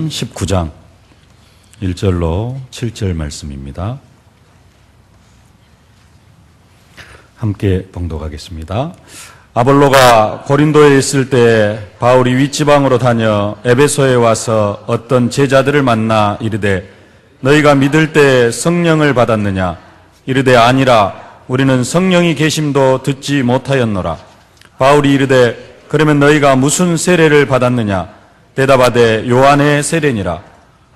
19장 1절로 7절 말씀입니다. 함께 봉독하겠습니다. 아볼로가 고린도에 있을 때 바울이 윗지방으로 다녀 에베소에 와서 어떤 제자들을 만나 이르되 너희가 믿을 때 성령을 받았느냐? 이르되 아니라 우리는 성령이 계심도 듣지 못하였노라. 바울이 이르되 그러면 너희가 무슨 세례를 받았느냐? 대답하되 요한의 세례니라.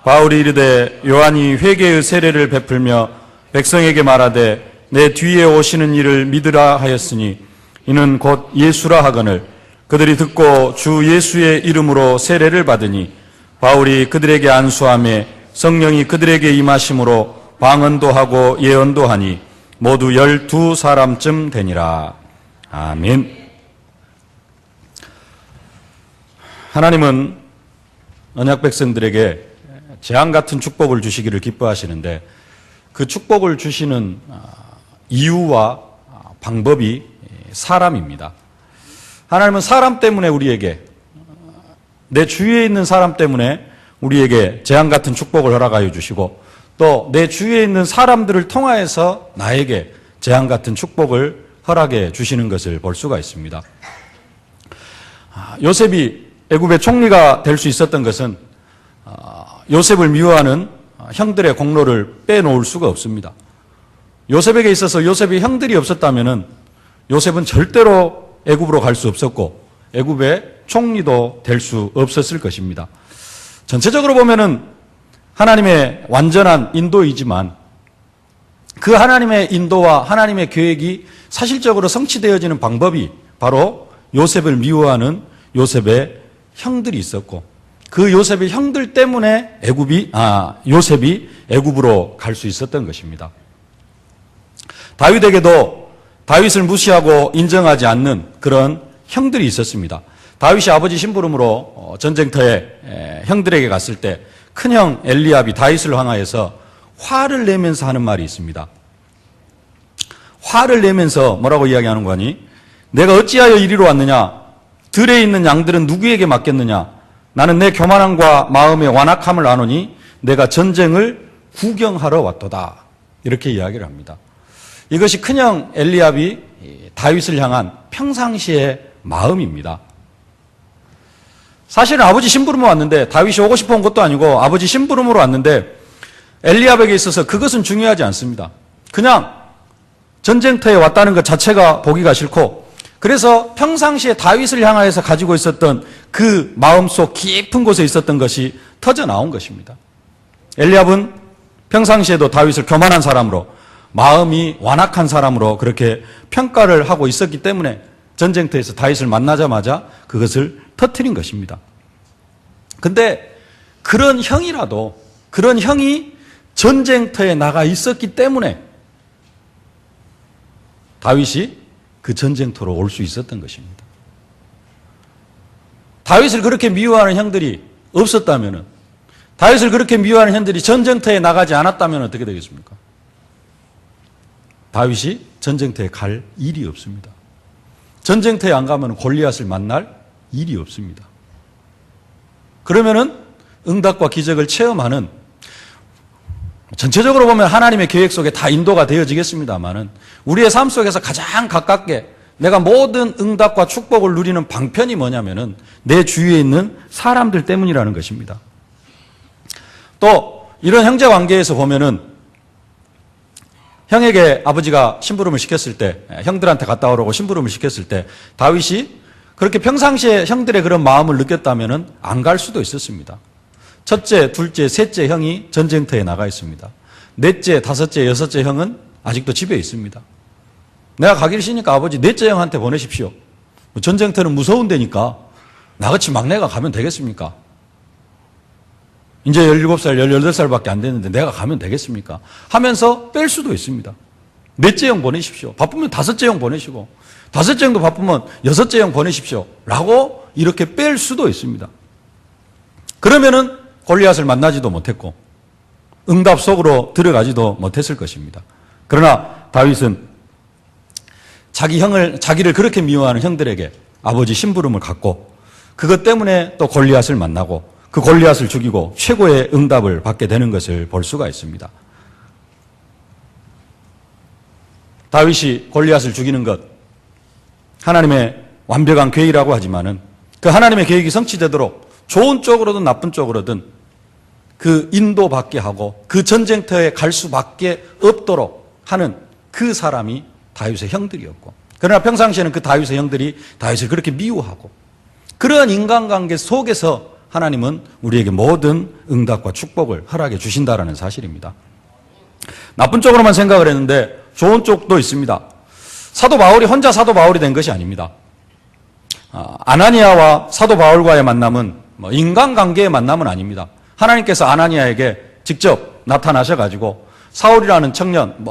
바울이 이르되 요한이 회개의 세례를 베풀며 백성에게 말하되 내 뒤에 오시는 이를 믿으라 하였으니 이는 곧 예수라 하거늘 그들이 듣고 주 예수의 이름으로 세례를 받으니 바울이 그들에게 안수하며 성령이 그들에게 임하심으로 방언도 하고 예언도 하니 모두 12사람쯤 되니라. 아멘. 하나님은 언약 백성들에게 재앙 같은 축복을 주시기를 기뻐하시는데 그 축복을 주시는 이유와 방법이 사람입니다. 하나님은 사람 때문에 우리에게, 내 주위에 있는 사람 때문에 우리에게 재앙 같은 축복을 허락하여 주시고 또 내 주위에 있는 사람들을 통하여서 나에게 재앙 같은 축복을 허락해 주시는 것을 볼 수가 있습니다. 요셉이 애굽의 총리가 될 수 있었던 것은 요셉을 미워하는 형들의 공로를 빼놓을 수가 없습니다. 요셉에게 있어서 요셉의 형들이 없었다면 요셉은 절대로 애굽으로 갈 수 없었고 애굽의 총리도 될 수 없었을 것입니다. 전체적으로 보면은 하나님의 완전한 인도이지만 그 하나님의 인도와 하나님의 계획이 사실적으로 성취되어지는 방법이 바로 요셉을 미워하는 요셉의 형들이 있었고 그 요셉의 형들 때문에 요셉이 애굽으로 갈 수 있었던 것입니다. 다윗에게도 다윗을 무시하고 인정하지 않는 그런 형들이 있었습니다. 다윗이 아버지 심부름으로 전쟁터에 형들에게 갔을 때 큰형 엘리압이 다윗을 향하여서 화를 내면서 하는 말이 있습니다. 화를 내면서 뭐라고 이야기하는 거니? 내가 어찌하여 이리로 왔느냐? 들에 있는 양들은 누구에게 맡겼느냐? 나는 내 교만함과 마음의 완악함을 아노니 내가 전쟁을 구경하러 왔도다. 이렇게 이야기를 합니다. 이것이 큰형 엘리압이 다윗을 향한 평상시의 마음입니다. 사실은 아버지 심부름으로 왔는데 다윗이 오고 싶어 온 것도 아니고 아버지 심부름으로 왔는데 엘리압에게 있어서 그것은 중요하지 않습니다. 그냥 전쟁터에 왔다는 것 자체가 보기가 싫고 그래서 평상시에 다윗을 향하여서 가지고 있었던 그 마음속 깊은 곳에 있었던 것이 터져 나온 것입니다. 엘리압은 평상시에도 다윗을 교만한 사람으로 마음이 완악한 사람으로 그렇게 평가를 하고 있었기 때문에 전쟁터에서 다윗을 만나자마자 그것을 터뜨린 것입니다. 근데 그런 형이 전쟁터에 나가 있었기 때문에 다윗이 그 전쟁터로 올 수 있었던 것입니다. 다윗을 그렇게 미워하는 형들이 없었다면, 다윗을 그렇게 미워하는 형들이 전쟁터에 나가지 않았다면 어떻게 되겠습니까? 다윗이 전쟁터에 갈 일이 없습니다. 전쟁터에 안 가면 골리앗을 만날 일이 없습니다. 그러면은 응답과 기적을 체험하는, 전체적으로 보면 하나님의 계획 속에 다 인도가 되어지겠습니다만은 우리의 삶 속에서 가장 가깝게 내가 모든 응답과 축복을 누리는 방편이 뭐냐면은 내 주위에 있는 사람들 때문이라는 것입니다. 또 이런 형제 관계에서 보면은 형에게 아버지가 심부름을 시켰을 때, 형들한테 갔다 오라고 심부름을 시켰을 때 다윗이 그렇게 평상시에 형들의 그런 마음을 느꼈다면은 안 갈 수도 있었습니다. 첫째, 둘째, 셋째 형이 전쟁터에 나가 있습니다. 넷째, 다섯째, 여섯째 형은 아직도 집에 있습니다. 내가 가기를 싫으니까 아버지 넷째 형한테 보내십시오. 전쟁터는 무서운 데니까 나같이 막내가 가면 되겠습니까? 이제 17살, 18살밖에 안 됐는데 내가 가면 되겠습니까? 하면서 뺄 수도 있습니다. 넷째 형 보내십시오. 바쁘면 다섯째 형 보내시고 다섯째 형도 바쁘면 여섯째 형 보내십시오. 라고 이렇게 뺄 수도 있습니다. 그러면은 골리앗을 만나지도 못했고 응답 속으로 들어가지도 못했을 것입니다. 그러나 다윗은 자기를 그렇게 미워하는 형들에게 아버지 심부름을 갖고 그것 때문에 또 골리앗을 만나고 그 골리앗을 죽이고 최고의 응답을 받게 되는 것을 볼 수가 있습니다. 다윗이 골리앗을 죽이는 것, 하나님의 완벽한 계획이라고 하지만은 그 하나님의 계획이 성취되도록 좋은 쪽으로든 나쁜 쪽으로든 그 인도받게 하고 그 전쟁터에 갈 수밖에 없도록 하는 그 사람이 다윗의 형들이었고, 그러나 평상시에는 그 다윗의 형들이 다윗을 그렇게 미워하고, 그러한 인간관계 속에서 하나님은 우리에게 모든 응답과 축복을 허락해 주신다라는 사실입니다. 나쁜 쪽으로만 생각을 했는데 좋은 쪽도 있습니다. 사도 바울이 혼자 사도 바울이 된 것이 아닙니다. 아나니아와 사도 바울과의 만남은 인간관계의 만남은 아닙니다. 하나님께서 아나니아에게 직접 나타나셔가지고 사울이라는 청년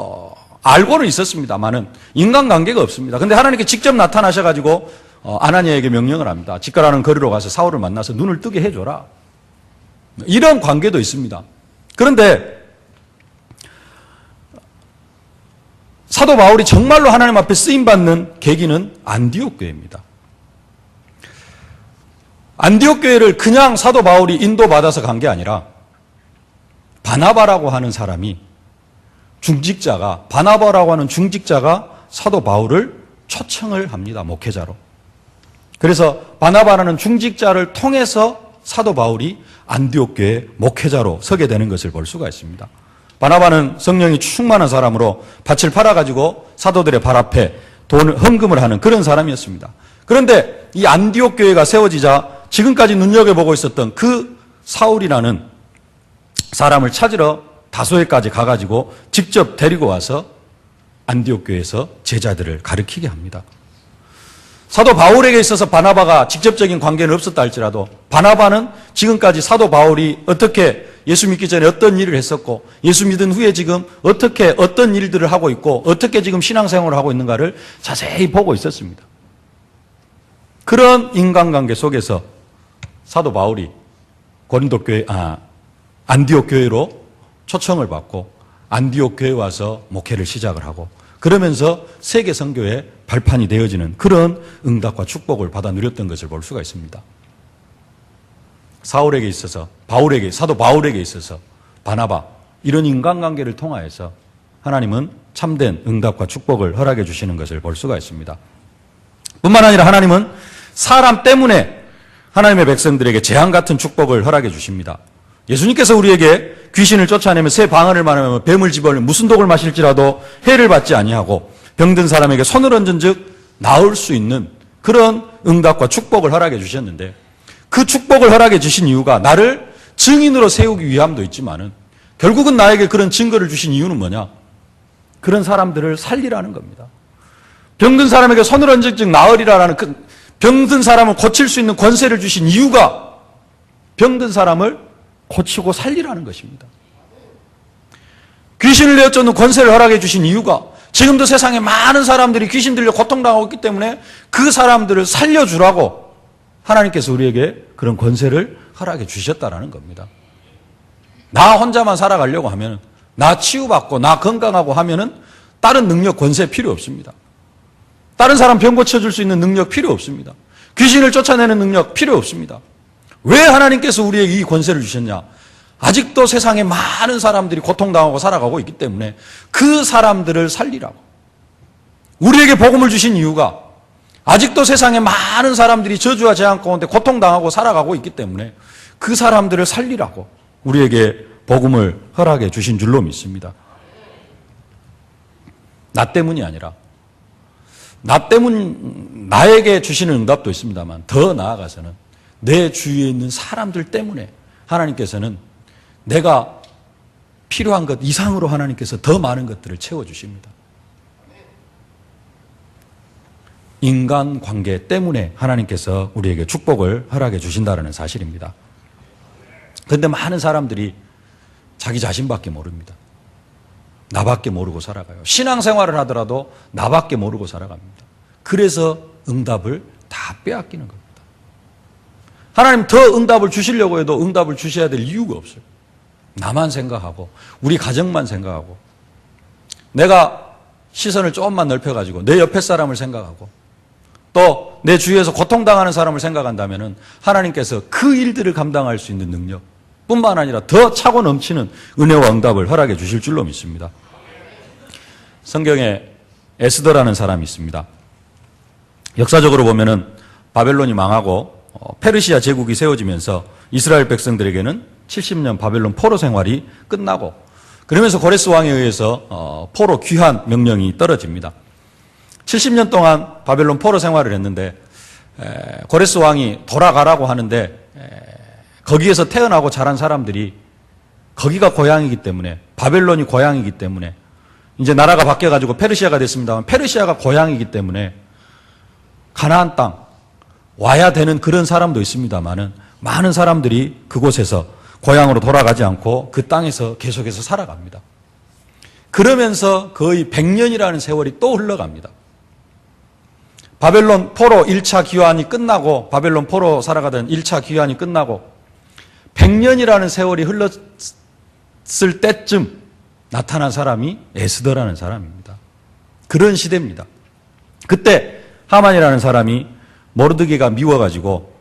알고는 있었습니다만은 인간관계가 없습니다. 근데 하나님께 직접 나타나셔가지고 아나니아에게 명령을 합니다. 직가라는 거리로 가서 사울을 만나서 눈을 뜨게 해줘라. 이런 관계도 있습니다. 그런데 사도 바울이 정말로 하나님 앞에 쓰임받는 계기는 안디옥 교회입니다. 안디옥 교회를 그냥 사도 바울이 인도받아서 간 게 아니라 바나바라고 하는 사람이 바나바라고 하는 중직자가 사도 바울을 초청을 합니다. 목회자로. 그래서 바나바라는 중직자를 통해서 사도 바울이 안디옥 교회 목회자로 서게 되는 것을 볼 수가 있습니다. 바나바는 성령이 충만한 사람으로 밭을 팔아가지고 사도들의 발 앞에 헌금을 하는 그런 사람이었습니다. 그런데 이 안디옥 교회가 세워지자 지금까지 눈여겨보고 있었던 그 사울이라는 사람을 찾으러 다소에까지 가가지고 직접 데리고 와서 안디옥 교회에서 제자들을 가르치게 합니다. 사도 바울에게 있어서 바나바가 직접적인 관계는 없었다 할지라도 바나바는 지금까지 사도 바울이 어떻게 예수 믿기 전에 어떤 일을 했었고 예수 믿은 후에 지금 어떻게 어떤 일들을 하고 있고 어떻게 지금 신앙생활을 하고 있는가를 자세히 보고 있었습니다. 그런 인간관계 속에서 사도 바울이 안디옥 교회로 초청을 받고 안디옥 교회에 와서 목회를 시작을 하고, 그러면서 세계 선교의 발판이 되어지는 그런 응답과 축복을 받아 누렸던 것을 볼 수가 있습니다. 사울에게 있어서 사도 바울에게 있어서 바나바, 이런 인간관계를 통하여서 하나님은 참된 응답과 축복을 허락해 주시는 것을 볼 수가 있습니다. 뿐만 아니라 하나님은 사람 때문에 하나님의 백성들에게 재앙 같은 축복을 허락해 주십니다. 예수님께서 우리에게 귀신을 쫓아내며 새 방언을 말하며 뱀을 집어넣으며 무슨 독을 마실지라도 해를 받지 아니하고 병든 사람에게 손을 얹은 즉 나을 수 있는 그런 응답과 축복을 허락해 주셨는데, 그 축복을 허락해 주신 이유가 나를 증인으로 세우기 위함도 있지만은 결국은 나에게 그런 증거를 주신 이유는 뭐냐? 그런 사람들을 살리라는 겁니다. 병든 사람에게 손을 얹은 즉 나으리라라는 그 병든 사람을 고칠 수 있는 권세를 주신 이유가 병든 사람을 고치고 살리라는 것입니다. 귀신을 내어쫓는 권세를 허락해 주신 이유가 지금도 세상에 많은 사람들이 귀신 들려 고통당하고 있기 때문에 그 사람들을 살려주라고 하나님께서 우리에게 그런 권세를 허락해 주셨다라는 겁니다. 나 혼자만 살아가려고 하면, 나 치유받고 나 건강하고 하면은 다른 능력, 권세 필요 없습니다. 다른 사람 병 고쳐줄 수 있는 능력 필요 없습니다. 귀신을 쫓아내는 능력 필요 없습니다. 왜 하나님께서 우리에게 이 권세를 주셨냐? 아직도 세상에 많은 사람들이 고통당하고 살아가고 있기 때문에 그 사람들을 살리라고. 우리에게 복음을 주신 이유가 아직도 세상에 많은 사람들이 저주와 재앙 가운데 고통당하고 살아가고 있기 때문에 그 사람들을 살리라고 우리에게 복음을 허락해 주신 줄로 믿습니다. 나 때문이 아니라 나에게 주시는 응답도 있습니다만 더 나아가서는 내 주위에 있는 사람들 때문에 하나님께서는 내가 필요한 것 이상으로 하나님께서 더 많은 것들을 채워주십니다. 인간관계 때문에 하나님께서 우리에게 축복을 허락해 주신다는 사실입니다. 그런데 많은 사람들이 자기 자신밖에 모릅니다. 나밖에 모르고 살아가요. 신앙생활을 하더라도 나밖에 모르고 살아갑니다. 그래서 응답을 다 빼앗기는 겁니다. 하나님 더 응답을 주시려고 해도 응답을 주셔야 될 이유가 없어요. 나만 생각하고 우리 가정만 생각하고 내가 시선을 조금만 넓혀가지고 내 옆에 사람을 생각하고 또 내 주위에서 고통당하는 사람을 생각한다면 하나님께서 그 일들을 감당할 수 있는 능력 뿐만 아니라 더 차고 넘치는 은혜와 응답을 허락해 주실 줄로 믿습니다. 성경에 에스더라는 사람이 있습니다. 역사적으로 보면은 바벨론이 망하고 페르시아 제국이 세워지면서 이스라엘 백성들에게는 70년 바벨론 포로 생활이 끝나고 그러면서 고레스 왕에 의해서 포로 귀환 명령이 떨어집니다. 70년 동안 바벨론 포로 생활을 했는데 고레스 왕이 돌아가라고 하는데 거기에서 태어나고 자란 사람들이 거기가 고향이기 때문에 바벨론이 고향이기 때문에 이제 나라가 바뀌어가지고 페르시아가 됐습니다만 페르시아가 고향이기 때문에 가나안 땅 와야 되는 그런 사람도 있습니다만은 많은 사람들이 그곳에서 고향으로 돌아가지 않고 그 땅에서 계속해서 살아갑니다. 그러면서 거의 100년이라는 세월이 또 흘러갑니다. 바벨론 포로 1차 귀환이 끝나고 바벨론 포로 살아가던 1차 귀환이 끝나고 100년이라는 세월이 흘렀을 때쯤 나타난 사람이 에스더라는 사람입니다. 그런 시대입니다. 그때 하만이라는 사람이 모르드게가 미워가지고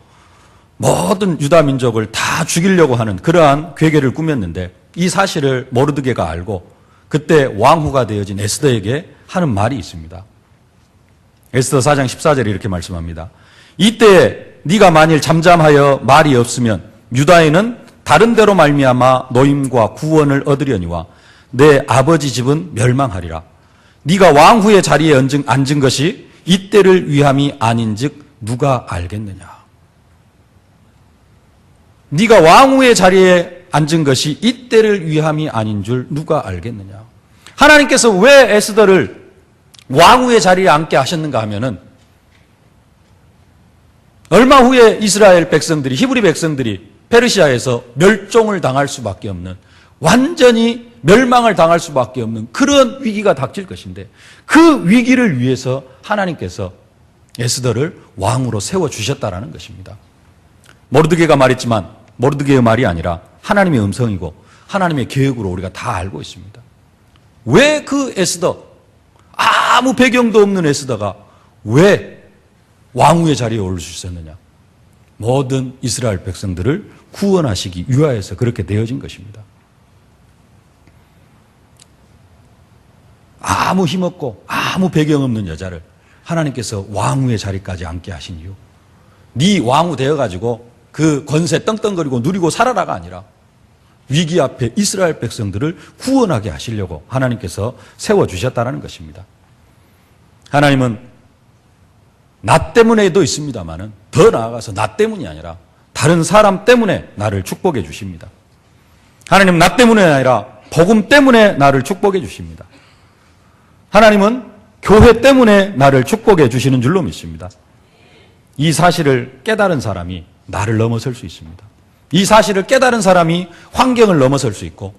모든 유다 민족을 다 죽이려고 하는 그러한 괴계를 꾸몄는데 이 사실을 모르드게가 알고 그때 왕후가 되어진 에스더에게 하는 말이 있습니다. 에스더 4장 14절에 이렇게 말씀합니다. 이때에 네가 만일 잠잠하여 말이 없으면 유다에는 다른 데로 말미암아 노임과 구원을 얻으려니와 내 아버지 집은 멸망하리라. 네가 왕후의 자리에 앉은 것이 이때를 위함이 아닌즉 누가 알겠느냐. 네가 왕후의 자리에 앉은 것이 이때를 위함이 아닌 줄 누가 알겠느냐. 하나님께서 왜 에스더를 왕후의 자리에 앉게 하셨는가 하면은 얼마 후에 이스라엘 백성들이 히브리 백성들이 페르시아에서 멸종을 당할 수밖에 없는 완전히 멸망을 당할 수밖에 없는 그런 위기가 닥칠 것인데 그 위기를 위해서 하나님께서 에스더를 왕으로 세워주셨다라는 것입니다. 모르드게가 말했지만 모르드게의 말이 아니라 하나님의 음성이고 하나님의 계획으로 우리가 다 알고 있습니다. 왜 그 에스더 아무 배경도 없는 에스더가 왜 왕후의 자리에 오를 수 있었느냐. 모든 이스라엘 백성들을 구원하시기 위하여서 그렇게 되어진 것입니다. 아무 힘없고 아무 배경 없는 여자를 하나님께서 왕후의 자리까지 앉게 하신 이유, 네 왕후 되어가지고 그 권세 떵떵거리고 누리고 살아라가 아니라 위기 앞에 이스라엘 백성들을 구원하게 하시려고 하나님께서 세워주셨다는 것입니다. 하나님은 나 때문에도 있습니다만은 더 나아가서 나 때문이 아니라 다른 사람 때문에 나를 축복해 주십니다. 하나님은 나 때문에 아니라 복음 때문에 나를 축복해 주십니다. 하나님은 교회 때문에 나를 축복해 주시는 줄로 믿습니다. 이 사실을 깨달은 사람이 나를 넘어설 수 있습니다. 이 사실을 깨달은 사람이 환경을 넘어설 수 있고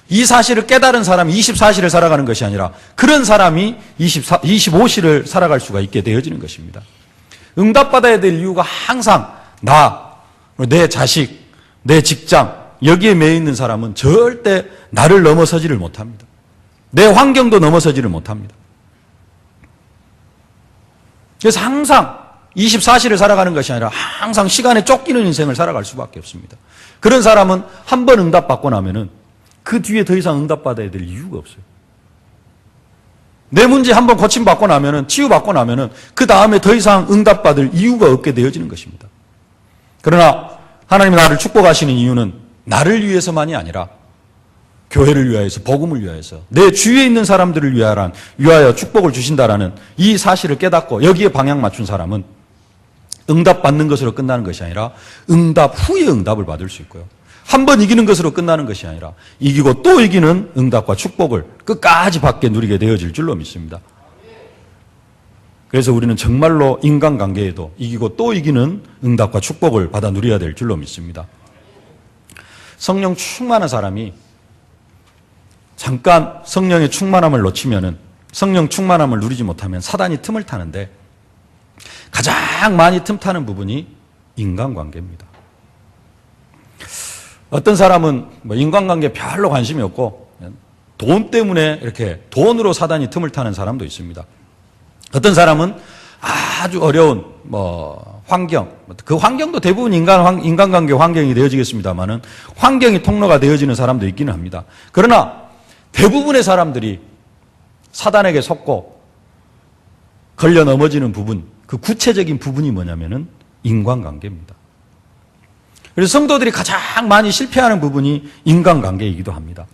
이 사실을 깨달은 사람이 24시를 살아가는 것이 아니라 그런 사람이 25시를 살아갈 수가 있게 되어지는 것입니다. 응답받아야 될 이유가 항상 나, 내 자식, 내 직장 여기에 매여 있는 사람은 절대 나를 넘어서지를 못합니다. 내 환경도 넘어서지를 못합니다. 그래서 항상 24시를 살아가는 것이 아니라 항상 시간에 쫓기는 인생을 살아갈 수밖에 없습니다. 그런 사람은 한 번 응답받고 나면은 그 뒤에 더 이상 응답받아야 될 이유가 없어요. 내 문제 한 번 고침받고 나면은, 치유받고 나면은 그 다음에 더 이상 응답받을 이유가 없게 되어지는 것입니다. 그러나 하나님이 나를 축복하시는 이유는 나를 위해서만이 아니라 교회를 위하여서, 복음을 위하여서, 내 주위에 있는 사람들을 위하여 축복을 주신다라는 이 사실을 깨닫고 여기에 방향 맞춘 사람은 응답받는 것으로 끝나는 것이 아니라 응답 후에 응답을 받을 수 있고요. 한 번 이기는 것으로 끝나는 것이 아니라 이기고 또 이기는 응답과 축복을 끝까지 받게 누리게 되어질 줄로 믿습니다. 그래서 우리는 정말로 인간관계에도 이기고 또 이기는 응답과 축복을 받아 누려야 될 줄로 믿습니다. 성령 충만한 사람이 잠깐 성령의 충만함을 놓치면은, 성령 충만함을 누리지 못하면 사단이 틈을 타는데 가장 많이 틈타는 부분이 인간관계입니다. 어떤 사람은 인간관계에 별로 관심이 없고 돈 때문에 이렇게 돈으로 사단이 틈을 타는 사람도 있습니다. 어떤 사람은 아주 어려운 환경, 그 환경도 대부분 인간관계 환경이 되어지겠습니다만은 환경이 통로가 되어지는 사람도 있기는 합니다. 그러나 대부분의 사람들이 사단에게 속고 걸려 넘어지는 부분, 그 구체적인 부분이 뭐냐면은 인간관계입니다. 그래서 성도들이 가장 많이 실패하는 부분이 인간관계이기도 합니다.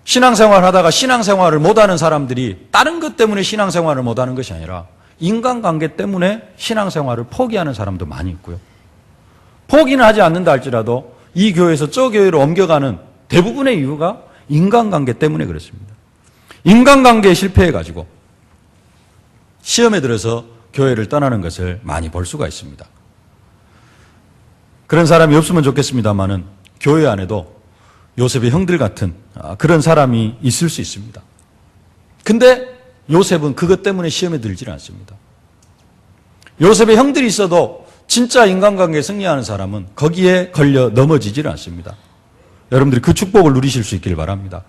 신앙생활 하다가 신앙생활을 못하는 사람들이 다른 것 때문에 신앙생활을 못하는 것이 아니라 인간관계 때문에 신앙생활을 포기하는 사람도 많이 있고요. 포기는 하지 않는다 할지라도 이 교회에서 저 교회로 옮겨가는 대부분의 이유가 인간관계 때문에 그렇습니다. 인간관계에 실패해가지고 시험에 들어서 교회를 떠나는 것을 많이 볼 수가 있습니다. 그런 사람이 없으면 좋겠습니다만은 교회 안에도 요셉의 형들 같은 그런 사람이 있을 수 있습니다. 근데 요셉은 그것 때문에 시험에 들질 않습니다. 요셉의 형들이 있어도 진짜 인간관계에 승리하는 사람은 거기에 걸려 넘어지질 않습니다. 여러분들이 그 축복을 누리실 수 있기를 바랍니다.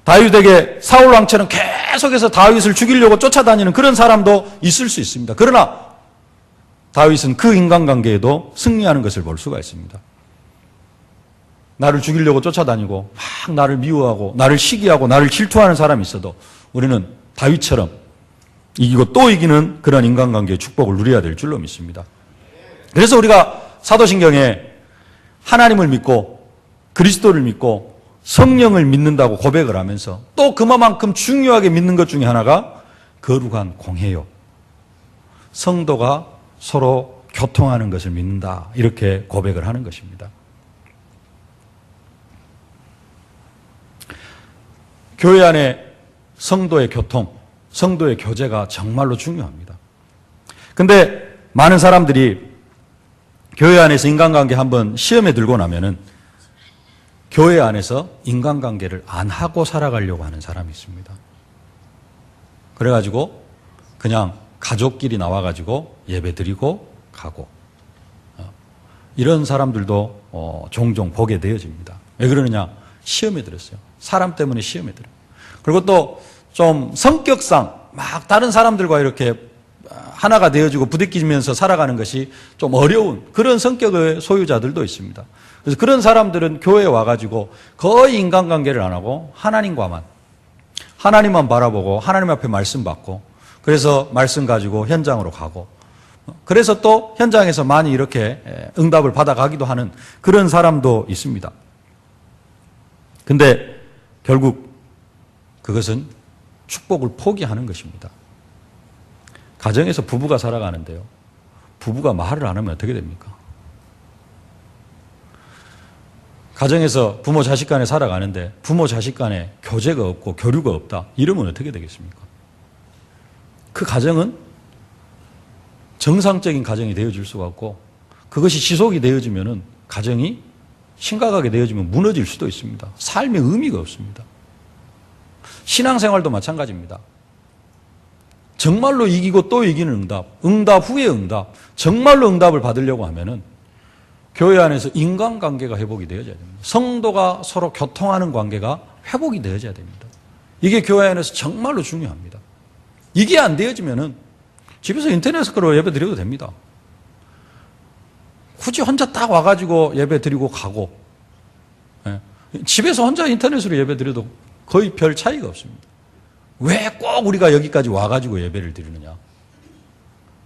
다윗에게 사울 왕처럼 계속해서 다윗을 죽이려고 쫓아다니는 그런 사람도 있을 수 있습니다. 그러나 다윗은 그 인간관계에도 승리하는 것을 볼 수가 있습니다. 나를 죽이려고 쫓아다니고 막 나를 미워하고 나를 시기하고 나를 질투하는 사람이 있어도 우리는 다윗처럼 이기고 또 이기는 그런 인간관계의 축복을 누려야 될 줄로 믿습니다. 그래서 우리가 사도신경에 하나님을 믿고 그리스도를 믿고 성령을 믿는다고 고백을 하면서 또 그만큼 중요하게 믿는 것 중에 하나가 거룩한 공회요. 성도가 서로 교통하는 것을 믿는다. 이렇게 고백을 하는 것입니다. 교회 안에 성도의 교통, 성도의 교제가 정말로 중요합니다. 근데 많은 사람들이 교회 안에서 인간관계 한번 시험에 들고 나면은 교회 안에서 인간관계를 안 하고 살아가려고 하는 사람이 있습니다. 그래가지고 그냥 가족끼리 나와가지고 예배 드리고 가고 이런 사람들도 종종 보게 되어집니다. 왜 그러느냐? 시험에 들었어요. 사람 때문에 시험에 들어요. 그리고 또 좀 성격상 막 다른 사람들과 이렇게 하나가 되어지고 부대끼면서 살아가는 것이 좀 어려운 그런 성격의 소유자들도 있습니다. 그래서 그런 사람들은 교회에 와가지고 거의 인간관계를 안 하고 하나님만 바라보고 하나님 앞에 말씀 받고 그래서 말씀 가지고 현장으로 가고 그래서 또 현장에서 많이 이렇게 응답을 받아가기도 하는 그런 사람도 있습니다. 근데 결국 그것은 축복을 포기하는 것입니다. 가정에서 부부가 살아가는데요. 부부가 말을 안 하면 어떻게 됩니까? 가정에서 부모 자식 간에 살아가는데 부모 자식 간에 교제가 없고 교류가 없다. 이러면 어떻게 되겠습니까? 그 가정은 정상적인 가정이 되어질 수가 없고 그것이 지속이 되어지면은 가정이 심각하게 되어지면 무너질 수도 있습니다. 삶의 의미가 없습니다. 신앙생활도 마찬가지입니다. 정말로 이기고 또 이기는 응답, 응답 후에 응답, 정말로 응답을 받으려고 하면은 교회 안에서 인간관계가 회복이 되어져야 됩니다. 성도가 서로 교통하는 관계가 회복이 되어져야 됩니다. 이게 교회 안에서 정말로 중요합니다. 이게 안 되어지면은 집에서 인터넷으로 예배 드려도 됩니다. 굳이 혼자 딱 와가지고 예배 드리고 가고, 집에서 혼자 인터넷으로 예배 드려도 거의 별 차이가 없습니다. 왜 꼭 우리가 여기까지 와가지고 예배를 드리느냐?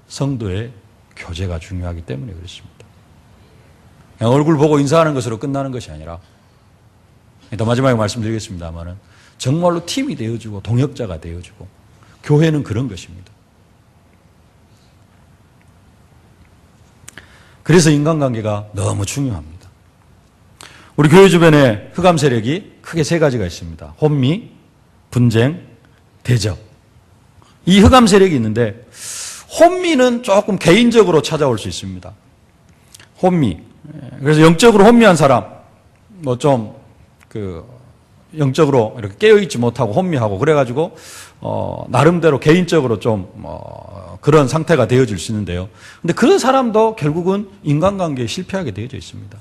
성도의 교제가 중요하기 때문에 그렇습니다. 그냥 얼굴 보고 인사하는 것으로 끝나는 것이 아니라, 더 마지막에 말씀드리겠습니다만은 정말로 팀이 되어주고 동역자가 되어주고 교회는 그런 것입니다. 그래서 인간관계가 너무 중요합니다. 우리 교회 주변에 흑암 세력이 크게 세 가지가 있습니다. 혼미, 분쟁, 대적. 이 흑암 세력이 있는데 혼미는 조금 개인적으로 찾아올 수 있습니다. 혼미. 그래서 영적으로 혼미한 사람, 영적으로 이렇게 깨어있지 못하고 혼미하고 그래가지고, 나름대로 개인적으로 그런 상태가 되어질 수 있는데요. 근데 그런 사람도 결국은 인간관계에 실패하게 되어져 있습니다.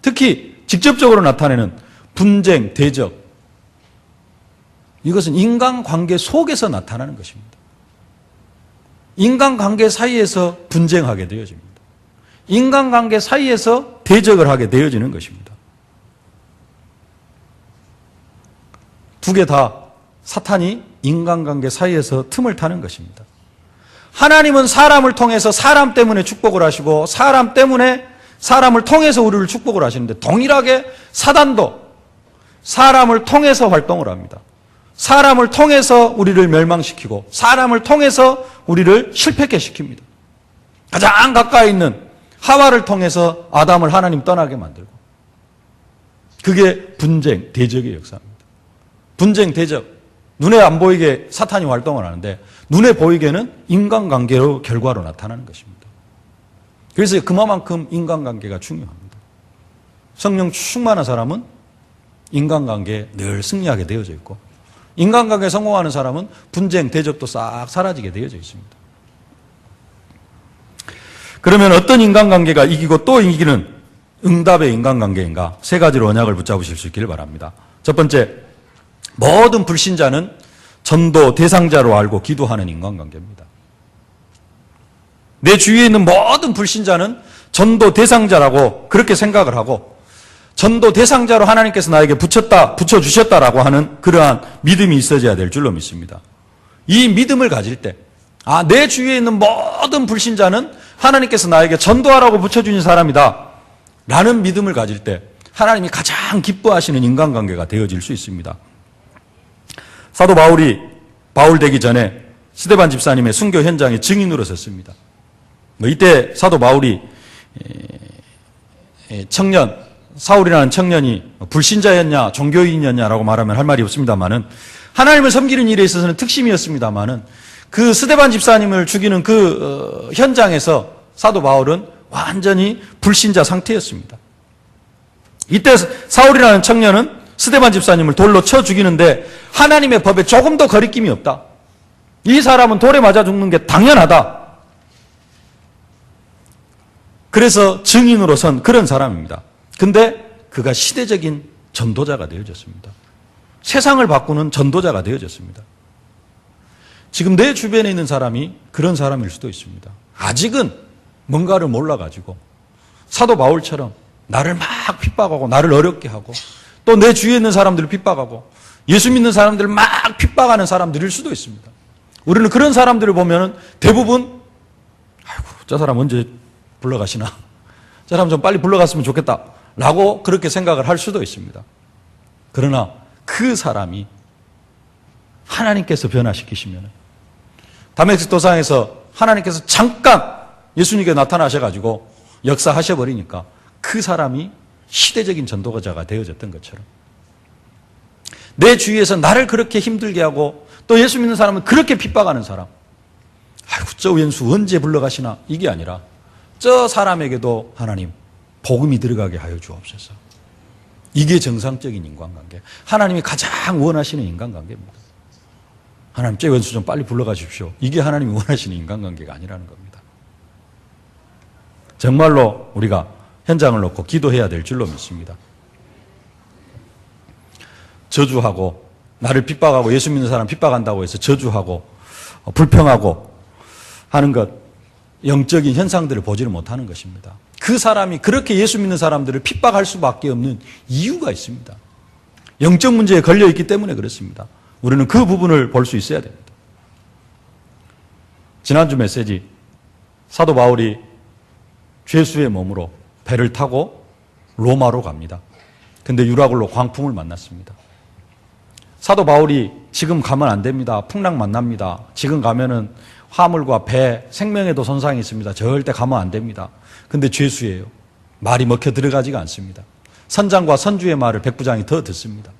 특히 직접적으로 나타내는 분쟁, 대적. 이것은 인간관계 속에서 나타나는 것입니다. 인간관계 사이에서 분쟁하게 되어집니다. 인간관계 사이에서 대적을 하게 되어지는 것입니다. 두 개 다 사탄이 인간관계 사이에서 틈을 타는 것입니다. 하나님은 사람을 통해서 사람 때문에 축복을 하시고 사람 때문에 사람을 통해서 우리를 축복을 하시는데 동일하게 사단도 사람을 통해서 활동을 합니다. 사람을 통해서 우리를 멸망시키고 사람을 통해서 우리를 실패케 시킵니다. 가장 가까이 있는 하와를 통해서 아담을 하나님 떠나게 만들고 그게 분쟁, 대적의 역사입니다. 분쟁, 대적. 눈에 안 보이게 사탄이 활동을 하는데 눈에 보이게는 인간관계로 결과로 나타나는 것입니다. 그래서 그만큼 인간관계가 중요합니다. 성령 충만한 사람은 인간관계에 늘 승리하게 되어져 있고 인간관계에 성공하는 사람은 분쟁, 대적도 싹 사라지게 되어져 있습니다. 그러면 어떤 인간관계가 이기고 또 이기는 응답의 인간관계인가? 세 가지로 언약을 붙잡으실 수 있기를 바랍니다. 첫 번째, 모든 불신자는 전도 대상자로 알고 기도하는 인간관계입니다. 내 주위에 있는 모든 불신자는 전도 대상자라고 그렇게 생각을 하고 전도 대상자로 하나님께서 나에게 붙여주셨다라고 하는 그러한 믿음이 있어져야 될 줄로 믿습니다. 이 믿음을 가질 때, 내 주위에 있는 모든 불신자는 하나님께서 나에게 전도하라고 붙여주신 사람이다 라는 믿음을 가질 때 하나님이 가장 기뻐하시는 인간관계가 되어질 수 있습니다. 사도 바울이 바울 되기 전에 스데반 집사님의 순교 현장에 증인으로 섰습니다. 이때 사도 바울이 사울이라는 청년이 불신자였냐 종교인이었냐라고 말하면 할 말이 없습니다만은 하나님을 섬기는 일에 있어서는 특심이었습니다만은 그 스데반 집사님을 죽이는 그 현장에서 사도 바울은 완전히 불신자 상태였습니다. 이때 사울이라는 청년은 스데반 집사님을 돌로 쳐 죽이는데 하나님의 법에 조금도 거리낌이 없다. 이 사람은 돌에 맞아 죽는 게 당연하다. 그래서 증인으로 선 그런 사람입니다. 근데 그가 시대적인 전도자가 되어졌습니다. 세상을 바꾸는 전도자가 되어졌습니다. 지금 내 주변에 있는 사람이 그런 사람일 수도 있습니다. 아직은 뭔가를 몰라가지고 사도 바울처럼 나를 막 핍박하고 나를 어렵게 하고 또 내 주위에 있는 사람들을 핍박하고 예수 믿는 사람들을 막 핍박하는 사람들일 수도 있습니다. 우리는 그런 사람들을 보면 대부분 저 사람 언제 불러가시나? 저 사람 좀 빨리 불러갔으면 좋겠다 라고 그렇게 생각을 할 수도 있습니다. 그러나 그 사람이 하나님께서 변화시키시면 다메섹 도상에서 하나님께서 잠깐 예수님께 나타나셔가지고 역사하셔버리니까 그 사람이 시대적인 전도자가 되어졌던 것처럼 내 주위에서 나를 그렇게 힘들게 하고 또 예수 믿는 사람은 그렇게 핍박하는 사람, 저 왼수 언제 불러가시나 이게 아니라 저 사람에게도 하나님 복음이 들어가게 하여 주옵소서. 이게 정상적인 인간관계, 하나님이 가장 원하시는 인간관계입니다. 하나님 저 왼수 좀 빨리 불러가십시오. 이게 하나님이 원하시는 인간관계가 아니라는 겁니다. 정말로 우리가 현장을 놓고 기도해야 될 줄로 믿습니다. 저주하고 나를 핍박하고 예수 믿는 사람 핍박한다고 해서 저주하고 불평하고 하는 것, 영적인 현상들을 보지를 못하는 것입니다. 그 사람이 그렇게 예수 믿는 사람들을 핍박할 수밖에 없는 이유가 있습니다. 영적 문제에 걸려있기 때문에 그렇습니다. 우리는 그 부분을 볼 수 있어야 됩니다. 지난주 메시지, 사도 바울이 죄수의 몸으로 배를 타고 로마로 갑니다. 근데 유라굴로 광풍을 만났습니다. 사도 바울이 지금 가면 안 됩니다. 풍랑 만납니다. 지금 가면은 화물과 배, 생명에도 손상이 있습니다. 절대 가면 안 됩니다. 근데 죄수예요. 말이 먹혀 들어가지가 않습니다. 선장과 선주의 말을 백부장이 더 듣습니다.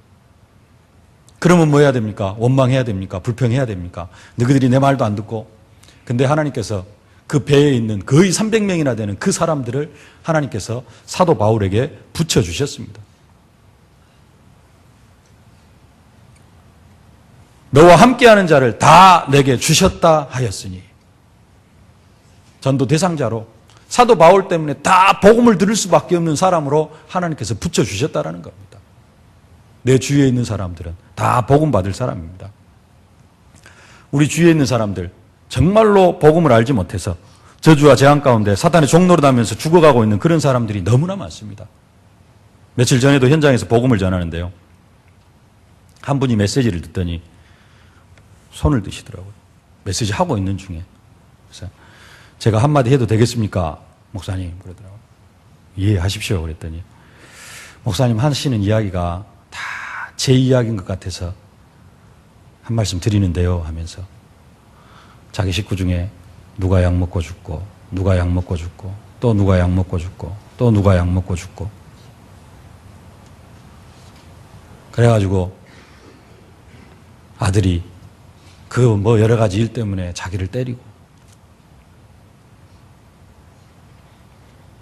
그러면 뭐 해야 됩니까? 원망해야 됩니까? 불평해야 됩니까? 너희들이 내 말도 안 듣고. 근데 하나님께서 그 배에 있는 거의 300명이나 되는 그 사람들을 하나님께서 사도 바울에게 붙여주셨습니다. 너와 함께하는 자를 다 내게 주셨다 하였으니, 전도 대상자로 사도 바울 때문에 다 복음을 들을 수밖에 없는 사람으로 하나님께서 붙여주셨다라는 겁니다. 내 주위에 있는 사람들은 다 복음 받을 사람입니다. 우리 주위에 있는 사람들, 정말로 복음을 알지 못해서 저주와 재앙 가운데 사탄의 종노릇하면서 죽어가고 있는 그런 사람들이 너무나 많습니다. 며칠 전에도 현장에서 복음을 전하는데요. 한 분이 메시지를 듣더니 손을 드시더라고요. 메시지 하고 있는 중에. 그래서 제가 한마디 해도 되겠습니까? 목사님 그러더라고요. 이해하십시오 그랬더니 목사님 하시는 이야기가 다 제 이야기인 것 같아서 한 말씀 드리는데요 하면서 자기 식구 중에 누가 약 먹고 죽고 누가 약 먹고 죽고 또 누가 약 먹고 죽고 또 누가 약 먹고 죽고 그래가지고 아들이 그 뭐 여러 가지 일 때문에 자기를 때리고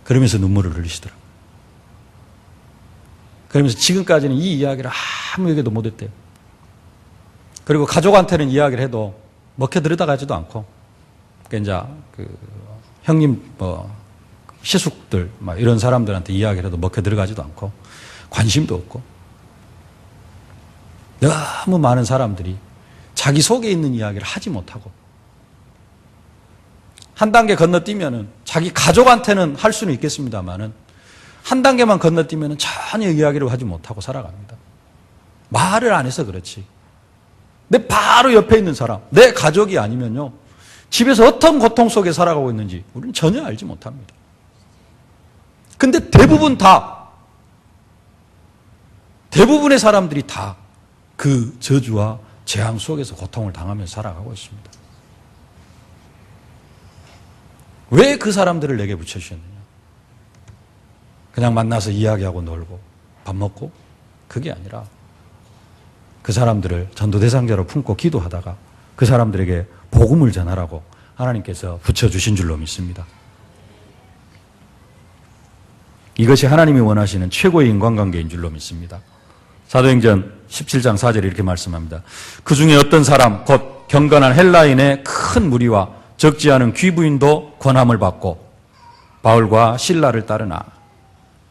그러면서 눈물을 흘리시더라고요. 그러면서 지금까지는 이 이야기를 아무에게도 못했대요. 그리고 가족한테는 이야기를 해도 먹혀 들여다가지도 않고 그러니까 이제 형님 시숙들 막 이런 사람들한테 이야기를 해도 먹혀 들어가지도 않고 관심도 없고 너무 많은 사람들이 자기 속에 있는 이야기를 하지 못하고 한 단계 건너뛰면은 자기 가족한테는 할 수는 있겠습니다만은 한 단계만 건너뛰면은 전혀 이야기를 하지 못하고 살아갑니다. 말을 안 해서 그렇지. 내 바로 옆에 있는 사람, 내 가족이 아니면요. 집에서 어떤 고통 속에 살아가고 있는지 우리는 전혀 알지 못합니다. 근데 대부분의 사람들이 다 그 저주와 재앙 속에서 고통을 당하면서 살아가고 있습니다. 왜 그 사람들을 내게 붙여주셨느냐? 그냥 만나서 이야기하고 놀고 밥 먹고 그게 아니라 그 사람들을 전도 대상자로 품고 기도하다가 그 사람들에게 복음을 전하라고 하나님께서 붙여주신 줄로 믿습니다. 이것이 하나님이 원하시는 최고의 인간관계인 줄로 믿습니다. 사도행전 17장 4절에 이렇게 말씀합니다. 그 중에 어떤 사람 곧 경건한 헬라인의 큰 무리와 적지 않은 귀부인도 권함을 받고 바울과 실라를 따르나.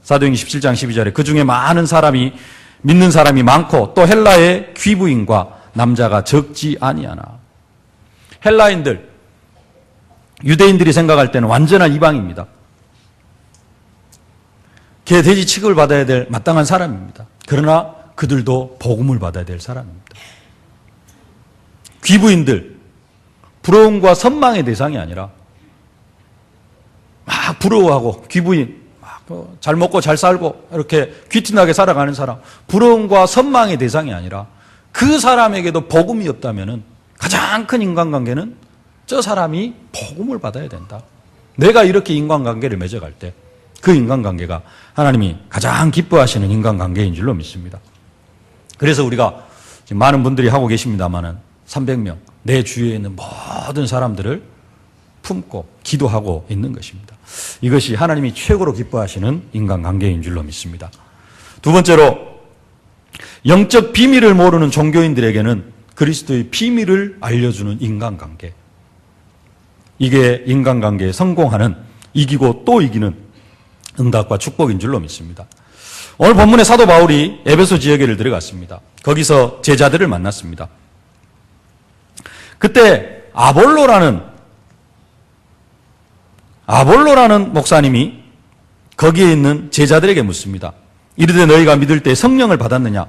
사도행전 17장 12절에 그 중에 많은 사람이 믿는 사람이 많고 또 헬라의 귀부인과 남자가 적지 아니하나. 헬라인들, 유대인들이 생각할 때는 완전한 이방입니다. 개, 돼지 취급을 받아야 될 마땅한 사람입니다. 그러나 그들도 복음을 받아야 될 사람입니다. 귀부인들, 부러움과 선망의 대상이 아니라 막 부러워하고 귀부인, 잘 먹고 잘 살고 이렇게 귀티나게 살아가는 사람, 부러움과 선망의 대상이 아니라 그 사람에게도 복음이 없다면 가장 큰 인간관계는 저 사람이 복음을 받아야 된다. 내가 이렇게 인간관계를 맺어갈 때 그 인간관계가 하나님이 가장 기뻐하시는 인간관계인 줄로 믿습니다. 그래서 우리가 지금 많은 분들이 하고 계십니다마는 300명, 내 주위에 있는 모든 사람들을 품고 기도하고 있는 것입니다. 이것이 하나님이 최고로 기뻐하시는 인간관계인 줄로 믿습니다. 두 번째로, 영적 비밀을 모르는 종교인들에게는 그리스도의 비밀을 알려주는 인간관계. 이게 인간관계에 성공하는, 이기고 또 이기는 응답과 축복인 줄로 믿습니다. 오늘 본문에 사도 바울이 에베소 지역에를 들어갔습니다. 거기서 제자들을 만났습니다. 그때 아볼로라는 목사님이 거기에 있는 제자들에게 묻습니다. 이르되 너희가 믿을 때 성령을 받았느냐?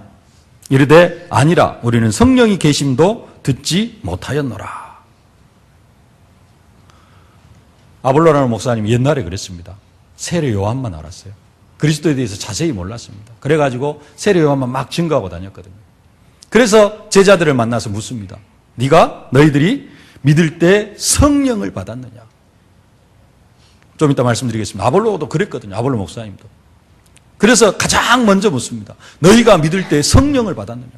이르되 아니라 우리는 성령이 계심도 듣지 못하였노라. 아볼로라는 목사님이 옛날에 그랬습니다. 세례 요한만 알았어요. 그리스도에 대해서 자세히 몰랐습니다. 그래가지고 세례 요한만 막 증거하고 다녔거든요. 그래서 제자들을 만나서 묻습니다. 너희들이 믿을 때 성령을 받았느냐? 좀 이따 말씀드리겠습니다. 아볼로도 그랬거든요. 아볼로 목사님도. 그래서 가장 먼저 묻습니다. 너희가 믿을 때 성령을 받았느냐?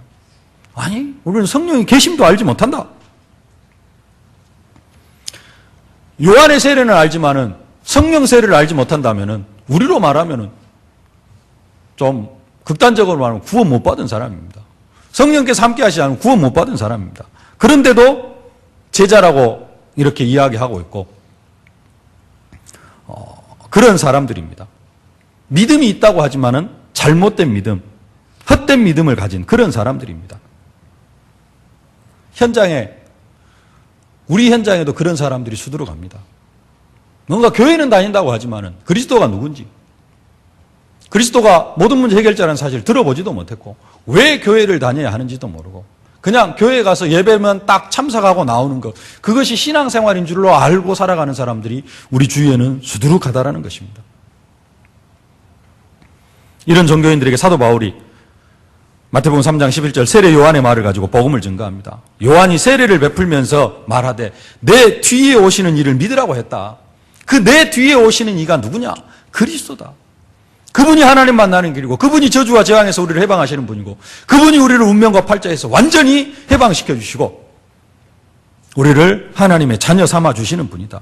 아니, 우리는 성령이 계심도 알지 못한다. 요한의 세례는 알지만은 성령 세례를 알지 못한다면은 우리로 말하면은 좀 극단적으로 말하면 구원 못 받은 사람입니다. 성령께서 함께 하시지 않으면 구원 못 받은 사람입니다. 그런데도 제자라고 이렇게 이야기하고 있고 그런 사람들입니다. 믿음이 있다고 하지만은 잘못된 믿음, 헛된 믿음을 가진 그런 사람들입니다. 현장에 우리 현장에도 그런 사람들이 수두룩 갑니다. 뭔가 교회는 다닌다고 하지만은 그리스도가 누군지, 그리스도가 모든 문제 해결자라는 사실을 들어보지도 못했고 왜 교회를 다녀야 하는지도 모르고 그냥 교회에 가서 예배면 딱 참석하고 나오는 것, 그것이 신앙생활인 줄로 알고 살아가는 사람들이 우리 주위에는 수두룩하다라는 것입니다. 이런 종교인들에게 사도 바울이 마태복음 3장 11절 세례 요한의 말을 가지고 복음을 증거합니다. 요한이 세례를 베풀면서 말하되 내 뒤에 오시는 이를 믿으라고 했다. 그 내 뒤에 오시는 이가 누구냐? 그리스도다. 그분이 하나님 만나는 길이고 그분이 저주와 재앙에서 우리를 해방하시는 분이고 그분이 우리를 운명과 팔자에서 완전히 해방시켜 주시고 우리를 하나님의 자녀 삼아 주시는 분이다.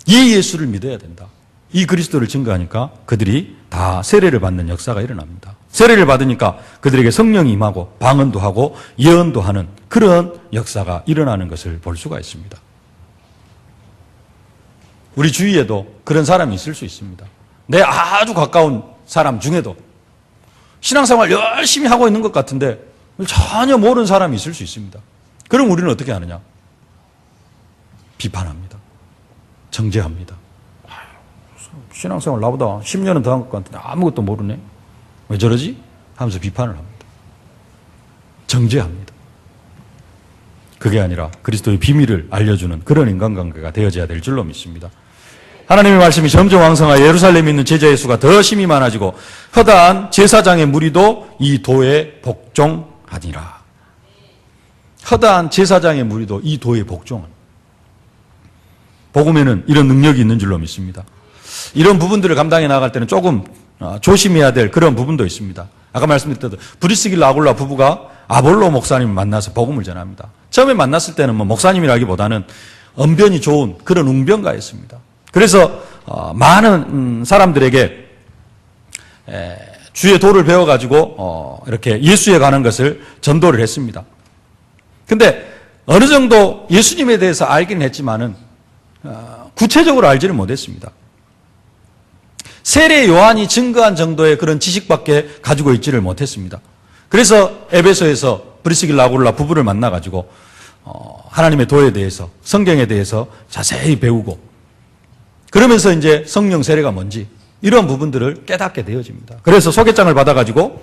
이 예수를 믿어야 된다. 이 그리스도를 증거하니까 그들이 다 세례를 받는 역사가 일어납니다. 세례를 받으니까 그들에게 성령이 임하고 방언도 하고 예언도 하는 그런 역사가 일어나는 것을 볼 수가 있습니다. 우리 주위에도 그런 사람이 있을 수 있습니다. 내 아주 가까운 사람 중에도 신앙생활 열심히 하고 있는 것 같은데 전혀 모르는 사람이 있을 수 있습니다. 그럼 우리는 어떻게 하느냐? 비판합니다. 정죄합니다. 신앙생활 나보다 10년은 더 한 것 같은데 아무것도 모르네. 왜 저러지? 하면서 비판을 합니다. 정죄합니다. 그게 아니라 그리스도의 비밀을 알려주는 그런 인간관계가 되어져야 될 줄로 믿습니다. 하나님의 말씀이 점점 왕성하여 예루살렘에 있는 제자의 수가 더 심히 많아지고 허다한 제사장의 무리도 이 도에 복종하니라. 허다한 제사장의 무리도 이 도에 복종하니라. 복음에는 이런 능력이 있는 줄로 믿습니다. 이런 부분들을 감당해 나갈 때는 조금 조심해야 될 그런 부분도 있습니다. 아까 말씀드렸던 브리스길라 아굴라 부부가 아볼로 목사님을 만나서 복음을 전합니다. 처음에 만났을 때는 목사님이라기보다는 언변이 좋은 그런 웅변가였습니다. 그래서 많은 사람들에게 주의 도를 배워가지고 이렇게 예수에 관한 것을 전도를 했습니다. 근데 어느 정도 예수님에 대해서 알기는 했지만은 구체적으로 알지는 못했습니다. 세례 요한이 증거한 정도의 그런 지식밖에 가지고 있지를 못했습니다. 그래서 에베소에서 브리스길라 아굴라 부부를 만나가지고 하나님의 도에 대해서 성경에 대해서 자세히 배우고 그러면서 이제 성령 세례가 뭔지 이런 부분들을 깨닫게 되어집니다. 그래서 소개장을 받아가지고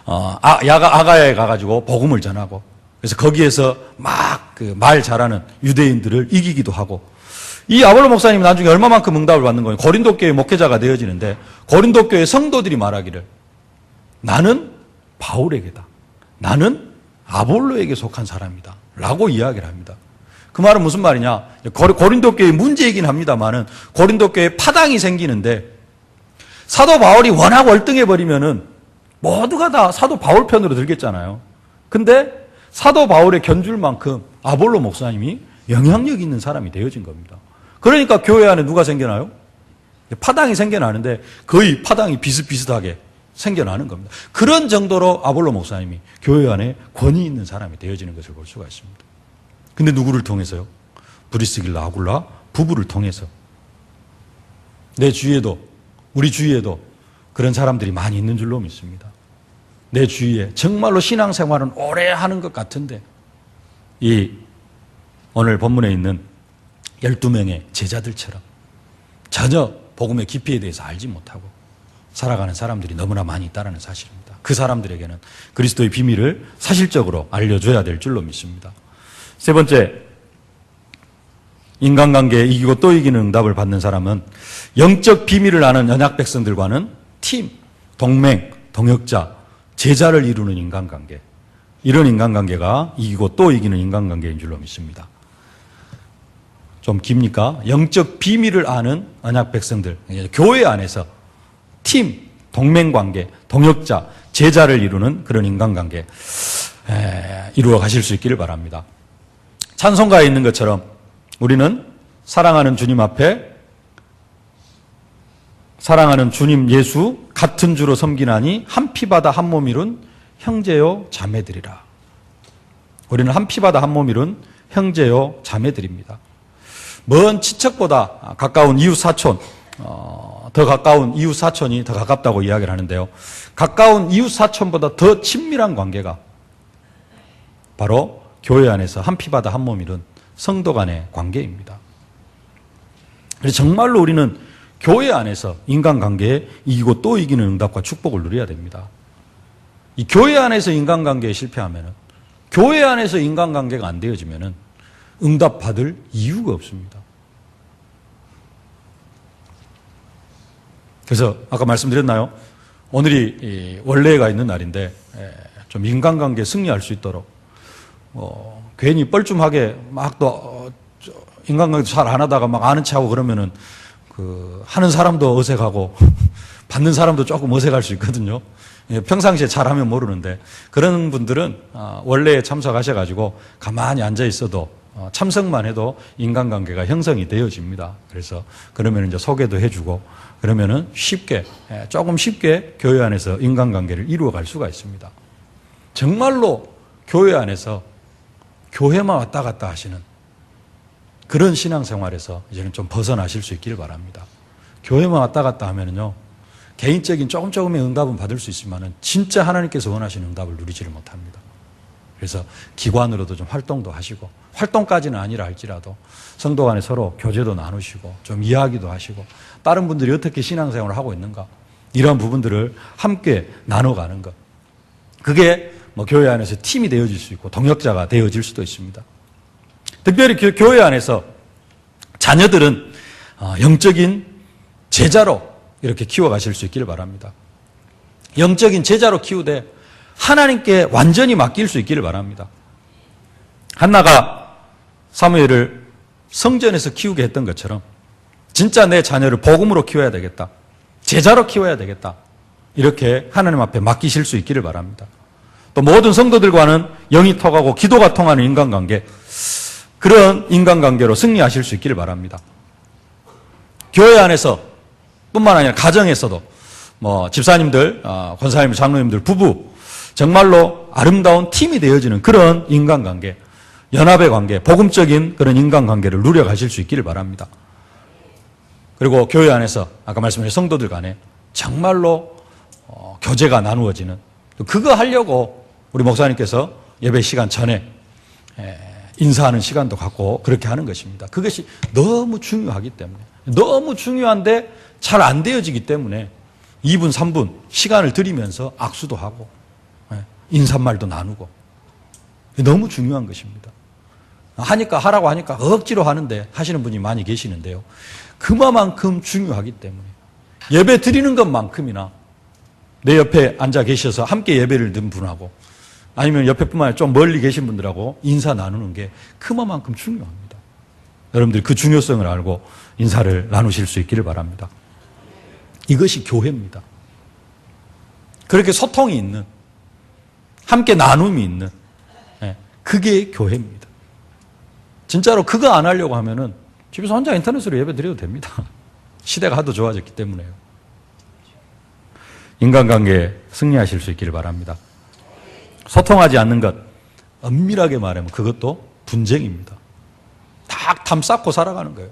아가야에 가가지고 복음을 전하고 그래서 거기에서 막 그 말 잘하는 유대인들을 이기기도 하고 이 아볼로 목사님이 나중에 얼마만큼 응답을 받는 거예요. 고린도 교회 목회자가 되어지는데 고린도 교회 성도들이 말하기를 나는 바울에게다. 나는 아볼로에게 속한 사람이다. 라고 이야기를 합니다. 그 말은 무슨 말이냐? 고린도 교회 문제이긴 합니다만은 고린도 교회에 파당이 생기는데 사도 바울이 워낙 월등해버리면은 모두가 다 사도 바울 편으로 들겠잖아요. 근데 사도 바울의 견줄만큼 아볼로 목사님이 영향력 있는 사람이 되어진 겁니다. 그러니까 교회 안에 누가 생겨나요? 파당이 생겨나는데 거의 파당이 비슷비슷하게 생겨나는 겁니다. 그런 정도로 아볼로 목사님이 교회 안에 권위 있는 사람이 되어지는 것을 볼 수가 있습니다. 근데 누구를 통해서요? 브리스길라 아굴라 부부를 통해서. 내 주위에도 우리 주위에도 그런 사람들이 많이 있는 줄로 믿습니다. 내 주위에 정말로 신앙생활은 오래 하는 것 같은데 이 오늘 본문에 있는 12명의 제자들처럼 전혀 복음의 깊이에 대해서 알지 못하고 살아가는 사람들이 너무나 많이 있다는 사실입니다. 그 사람들에게는 그리스도의 비밀을 사실적으로 알려줘야 될 줄로 믿습니다. 세 번째, 인간관계에 이기고 또 이기는 응답을 받는 사람은 영적 비밀을 아는 언약 백성들과는 팀, 동맹, 동역자, 제자를 이루는 인간관계, 이런 인간관계가 이기고 또 이기는 인간관계인 줄로 믿습니다. 좀 깁니까? 영적 비밀을 아는 언약 백성들, 교회 안에서 팀, 동맹관계, 동역자, 제자를 이루는 그런 인간관계 이루어 가실 수 있기를 바랍니다. 찬송가에 있는 것처럼 우리는 사랑하는 주님 앞에 사랑하는 주님 예수 같은 주로 섬기나니 한 피바다 한 몸 이룬 형제요 자매들이라. 우리는 한 피바다 한 몸 이룬 형제요 자매들입니다. 먼 친척보다 가까운 이웃 사촌, 더 가까운 이웃 사촌이 더 가깝다고 이야기를 하는데요. 가까운 이웃 사촌보다 더 친밀한 관계가 바로 교회 안에서 한 피바다 한 몸 이룬 성도 간의 관계입니다. 그래서 정말로 우리는 교회 안에서 인간관계에 이기고 또 이기는 응답과 축복을 누려야 됩니다. 이 교회 안에서 인간관계에 실패하면, 교회 안에서 인간관계가 안 되어지면 응답받을 이유가 없습니다. 그래서 아까 말씀드렸나요? 오늘이 원래가 있는 날인데 좀 인간관계에 승리할 수 있도록 괜히 뻘쭘하게 막 또 인간관계도 잘 안 하다가 막 아는 체하고 그러면은 하는 사람도 어색하고 받는 사람도 조금 어색할 수 있거든요. 평상시에 잘하면 모르는데 그런 분들은 원래에 참석하셔가지고 가만히 앉아 있어도 참석만 해도 인간관계가 형성이 되어집니다. 그래서 그러면 이제 소개도 해주고 그러면은 조금 쉽게 교회 안에서 인간관계를 이루어갈 수가 있습니다. 정말로 교회 안에서 교회만 왔다 갔다 하시는 그런 신앙생활에서 이제는 좀 벗어나실 수 있기를 바랍니다. 교회만 왔다 갔다 하면은요, 개인적인 조금의 응답은 받을 수 있지만은 진짜 하나님께서 원하시는 응답을 누리지를 못합니다. 그래서 기관으로도 좀 활동도 하시고, 활동까지는 아니라 할지라도 성도 간에 서로 교제도 나누시고 좀 이야기도 하시고 다른 분들이 어떻게 신앙생활을 하고 있는가 이런 부분들을 함께 나눠가는 것, 그게 교회 안에서 팀이 되어질 수 있고 동역자가 되어질 수도 있습니다. 특별히 교회 안에서 자녀들은 영적인 제자로 이렇게 키워가실 수 있기를 바랍니다. 영적인 제자로 키우되 하나님께 완전히 맡길 수 있기를 바랍니다. 한나가 사무엘을 성전에서 키우게 했던 것처럼 진짜 내 자녀를 복음으로 키워야 되겠다, 제자로 키워야 되겠다, 이렇게 하나님 앞에 맡기실 수 있기를 바랍니다. 또 모든 성도들과는 영이 통하고 기도가 통하는 인간관계, 그런 인간관계로 승리하실 수 있기를 바랍니다. 교회 안에서 뿐만 아니라 가정에서도 집사님들, 권사님, 장로님들, 부부 정말로 아름다운 팀이 되어지는 그런 인간관계, 연합의 관계, 복음적인 그런 인간관계를 누려가실 수 있기를 바랍니다. 그리고 교회 안에서 아까 말씀드린 성도들 간에 정말로 교제가 나누어지는, 그거 하려고 우리 목사님께서 예배 시간 전에 인사하는 시간도 갖고 그렇게 하는 것입니다. 그것이 너무 중요하기 때문에, 너무 중요한데 잘 안 되어지기 때문에 2분, 3분 시간을 들이면서 악수도 하고 인사말도 나누고, 너무 중요한 것입니다. 하라고 하니까 억지로 하는데 하시는 분이 많이 계시는데요, 그만큼 중요하기 때문에 예배 드리는 것만큼이나 내 옆에 앉아 계셔서 함께 예배를 드는 분하고 아니면 옆에뿐만 아니라 좀 멀리 계신 분들하고 인사 나누는 게 그만큼 중요합니다. 여러분들 그 중요성을 알고 인사를 나누실 수 있기를 바랍니다. 이것이 교회입니다. 그렇게 소통이 있는, 함께 나눔이 있는, 그게 교회입니다. 진짜로 그거 안 하려고 하면은 집에서 혼자 인터넷으로 예배 드려도 됩니다. 시대가 하도 좋아졌기 때문에요. 인간관계에 승리하실 수 있기를 바랍니다. 소통하지 않는 것, 엄밀하게 말하면 그것도 분쟁입니다. 딱 담 쌓고 살아가는 거예요.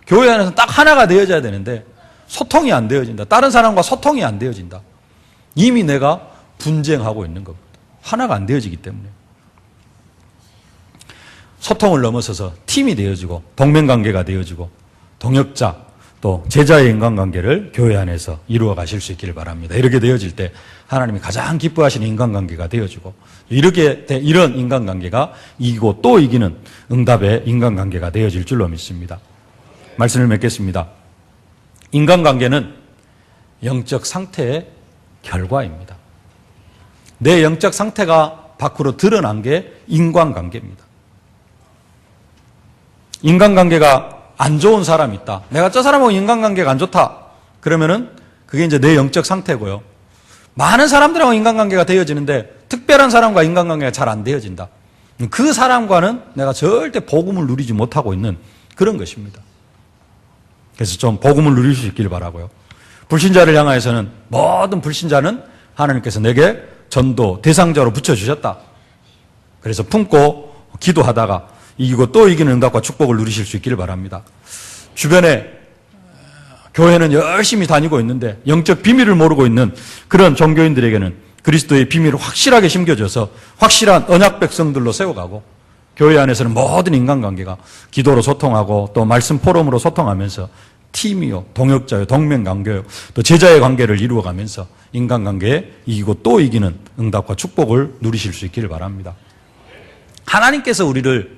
교회 안에서 딱 하나가 되어져야 되는데 소통이 안 되어진다. 다른 사람과 소통이 안 되어진다. 이미 내가 분쟁하고 있는 겁니다. 하나가 안 되어지기 때문에. 소통을 넘어서서 팀이 되어지고 동맹관계가 되어지고 동역자 또 제자의 인간관계를 교회 안에서 이루어 가실 수 있기를 바랍니다. 이렇게 되어질 때 하나님이 가장 기뻐하시는 인간관계가 되어지고, 이런 인간관계가 이기고 또 이기는 응답의 인간관계가 되어질 줄로 믿습니다. 말씀을 맺겠습니다. 인간관계는 영적 상태의 결과입니다. 내 영적 상태가 밖으로 드러난 게 인간관계입니다. 인간관계가 안 좋은 사람이 있다, 내가 저 사람하고 인간관계가 안 좋다, 그러면은 그게 이제 내 영적 상태고요. 많은 사람들하고 인간관계가 되어지는데 특별한 사람과 인간관계가 잘 안 되어진다, 그 사람과는 내가 절대 복음을 누리지 못하고 있는 그런 것입니다. 그래서 좀 복음을 누릴 수 있기를 바라고요. 불신자를 향하여서는 모든 불신자는 하나님께서 내게 전도 대상자로 붙여주셨다, 그래서 품고 기도하다가 이기고 또 이기는 응답과 축복을 누리실 수 있기를 바랍니다. 주변에 교회는 열심히 다니고 있는데 영적 비밀을 모르고 있는 그런 종교인들에게는 그리스도의 비밀을 확실하게 심겨줘서 확실한 언약 백성들로 세워가고, 교회 안에서는 모든 인간관계가 기도로 소통하고 또 말씀 포럼으로 소통하면서 팀이요, 동역자요, 동맹관계요, 또 제자의 관계를 이루어가면서 인간관계에 이기고 또 이기는 응답과 축복을 누리실 수 있기를 바랍니다. 하나님께서 우리를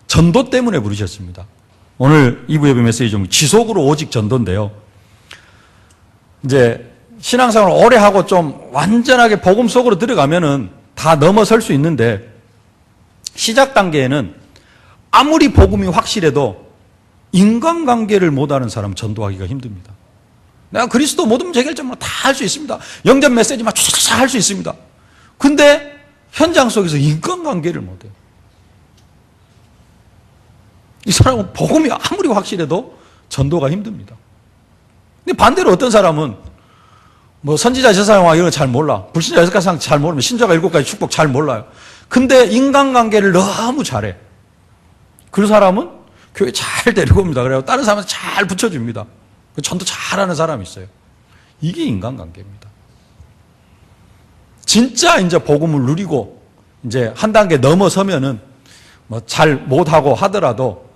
전도 때문에 부르셨습니다. 오늘 2부 예배 메시지 중 지속으로 오직 전도인데요. 이제 신앙생활을 오래 하고 좀 완전하게 복음 속으로 들어가면은 다 넘어설 수 있는데 시작 단계에는 아무리 복음이 확실해도 인간관계를 못하는 사람 전도하기가 힘듭니다. 내가 그리스도 모든 문제 해결점만 다 할 수 있습니다. 영접 메시지만 쫙 할 수 있습니다. 근데 현장 속에서 인간관계를 못해요. 이 사람은 복음이 아무리 확실해도 전도가 힘듭니다. 근데 반대로 어떤 사람은 뭐 선지자 제사장과 이런 거 잘 몰라. 불신자 6가지 잘 모르면 신자가 7가지 축복 잘 몰라요. 근데 인간관계를 너무 잘해. 그 사람은 교회 잘 데리고 옵니다. 그래요. 다른 사람한테 잘 붙여줍니다. 전도 잘하는 사람이 있어요. 이게 인간관계입니다. 진짜 이제 복음을 누리고 이제 한 단계 넘어서면은 뭐 잘 못하고 하더라도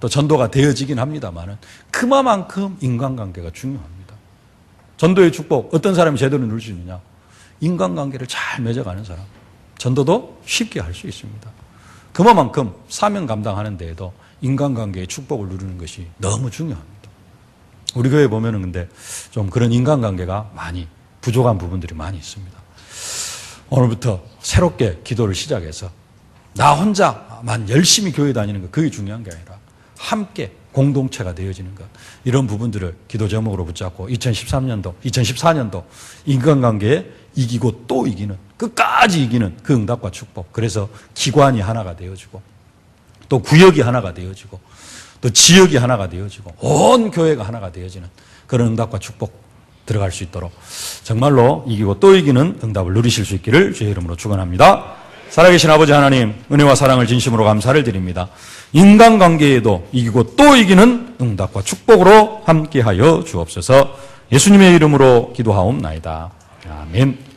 또 전도가 되어지긴 합니다만은 그만큼 인간관계가 중요합니다. 전도의 축복 어떤 사람이 제대로 누릴 수 있느냐? 인간관계를 잘 맺어가는 사람. 전도도 쉽게 할 수 있습니다. 그만큼 사명 감당하는 데에도 인간관계의 축복을 누리는 것이 너무 중요합니다. 우리 교회에 보면은 근데 좀 그런 인간관계가 많이 부족한 부분들이 많이 있습니다. 오늘부터 새롭게 기도를 시작해서 나 혼자만 열심히 교회 다니는 것 그게 중요한 게 아니라 함께 공동체가 되어지는 것 이런 부분들을 기도 제목으로 붙잡고 2014년도 인간관계에 이기고 또 이기는 끝까지 이기는 그 응답과 축복 그래서 기관이 하나가 되어지고 또 구역이 하나가 되어지고 또 지역이 하나가 되어지고 온 교회가 하나가 되어지는 그런 응답과 축복 들어갈 수 있도록 정말로 이기고 또 이기는 응답을 누리실 수 있기를 주의 이름으로 축원합니다. 살아계신 아버지 하나님 은혜와 사랑을 진심으로 감사를 드립니다. 인간관계에도 이기고 또 이기는 응답과 축복으로 함께하여 주옵소서. 예수님의 이름으로 기도하옵나이다. 아멘.